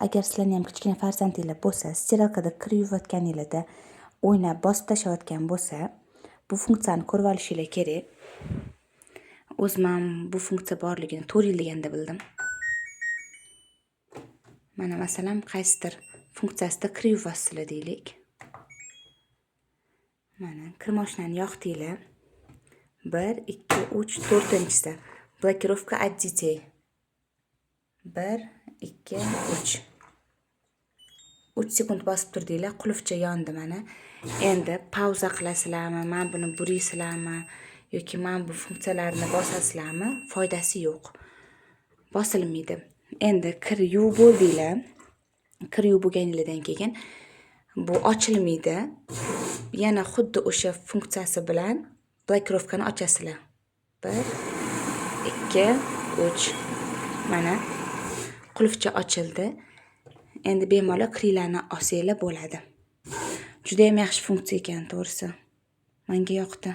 Agar sizlarning ham kichkina farzandinglar bo'lsa, stiralkada kir yuvayotganinglarda o'ynab bosib tashlayotgan bo'lsa, bu funksiyani ko'rib olishinglar kerak. O'zim ham bu funksiya borligini 4 yil deganda bildim. Mana masalan, qaysidir funksiyasida kir yuvasizlar deylik. Mana kir mashinani yoqdinglar. 1, 2, 3, 4-chisi. Blokirovka от детей. 1, 2, 3. 3 sekund bosib turdinglar, qulfcha yondi mana. Endi pauza qilasizlarmi, men buni buraysizlarmi yoki men bu funksiyalarni bosasizlarmi, foydasi yo'q. Bosilmaydi. Endi kir yuvib bo'ldinglar. Kir yuvib bo'lganingizdan keyin bu ochilmaydi. Yana xuddi o'sha funksiyasi bilan blokirovkani ochasizlar. 1, 2, 3. Mana qulfcha ochildi. Endi bemalol kirlarni olsanglar bo'ladi. Juda ham yaxshi funksiya ekan, to'g'risi. Menga yoqdi.